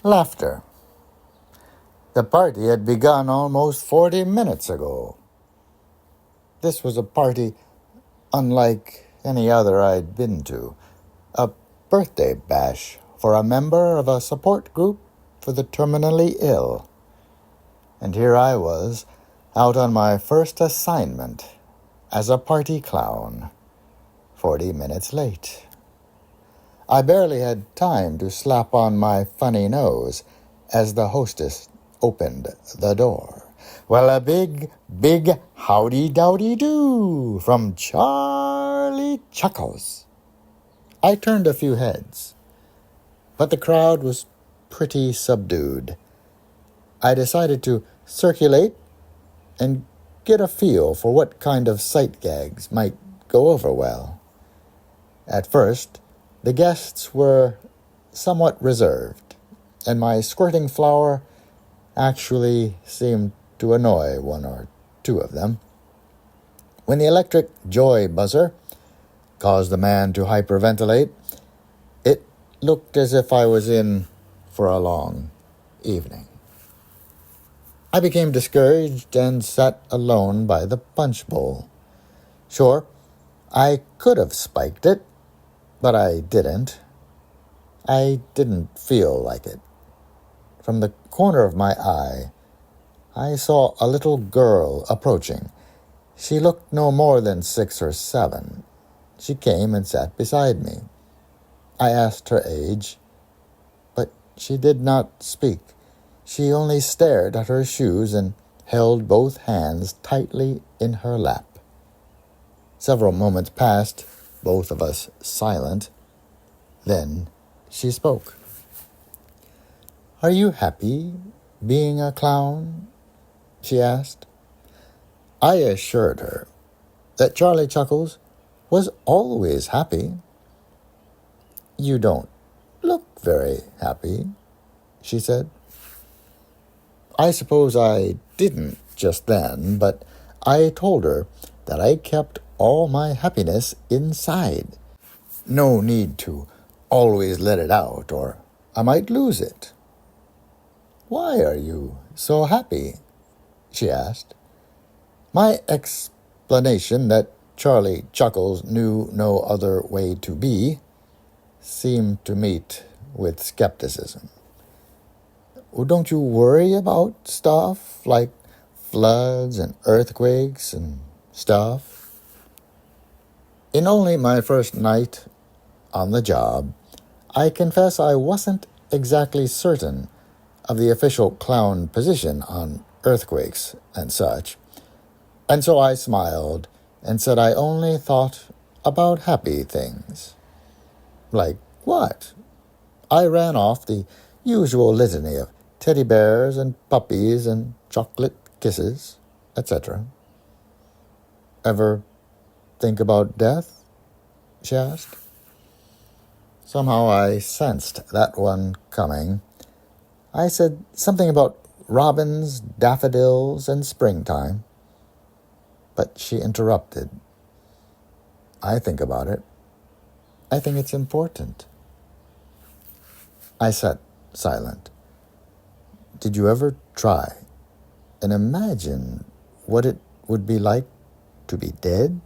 Laughter. The party had begun almost 40 minutes ago. This was a party unlike any other I'd been to. A birthday bash for a member of a support group for the terminally ill. And here I was, out on my first assignment as a party clown, 40 minutes late. I barely had time to slap on my funny nose as the hostess opened the door. Well, a big howdy-dowdy-do from Charlie Chuckles. I turned a few heads, but the crowd was pretty subdued. I decided to circulate and get a feel for what kind of sight gags might go over well. At first, the guests were somewhat reserved, and my squirting flower actually seemed to annoy one or two of them. When the electric joy buzzer caused the man to hyperventilate, it looked as if I was in for a long evening. I became discouraged and sat alone by the punch bowl. Sure, I could have spiked it, but I didn't. I didn't feel like it. From the corner of my eye, I saw a little girl approaching. She looked no more than 6 or 7. She came and sat beside me. I asked her age, but she did not speak. She only stared at her shoes and held both hands tightly in her lap. Several moments passed, both of us silent. Then she spoke. "Are you happy being a clown?" she asked. I assured her that Charlie Chuckles was always happy. "You don't look very happy," she said. I suppose I didn't just then, but I told her that I kept all my happiness inside. No need to always let it out, or I might lose it. "Why are you so happy?" she asked. My explanation that Charlie Chuckles knew no other way to be seemed to meet with skepticism. "Well, don't you worry about stuff like floods and earthquakes and stuff?" In only my first night on the job, I confess I wasn't exactly certain of the official clown position on earthquakes and such, and so I smiled and said I only thought about happy things. "Like what?" I ran off the usual litany of teddy bears and puppies and chocolate kisses, etc. "Ever think about death?" she asked. Somehow I sensed that one coming. I said something about robins, daffodils, and springtime. But she interrupted. "I think about it. I think it's important." I sat silent. "Did you ever try and imagine what it would be like to be dead?"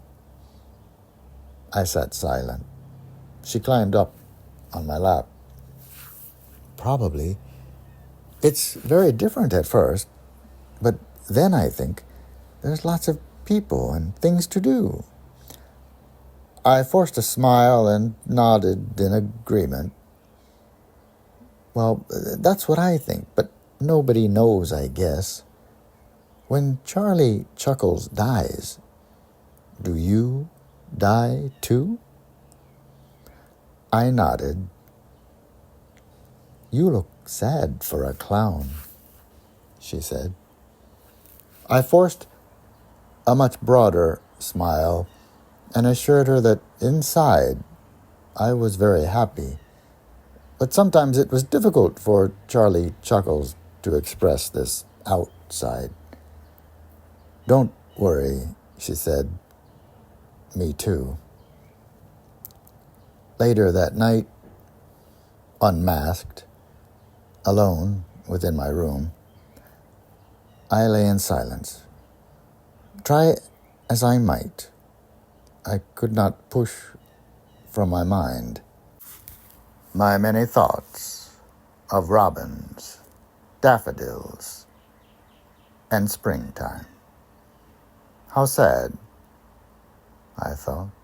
I sat silent. She climbed up on my lap. "Probably. It's very different at first, but then I think there's lots of people and things to do." I forced a smile and nodded in agreement. "Well, that's what I think, but nobody knows, I guess. When Charlie Chuckles dies, do you die too?" I nodded. "You look sad for a clown," she said. I forced a much broader smile and assured her that inside I was very happy. But sometimes it was difficult for Charlie Chuckles to express this outside. "Don't worry," she said. "Me too." Later that night, unmasked, Alone within my room, I lay in silence. Try as I might, I could not push from my mind my many thoughts of robins, daffodils, and springtime. How sad, I thought.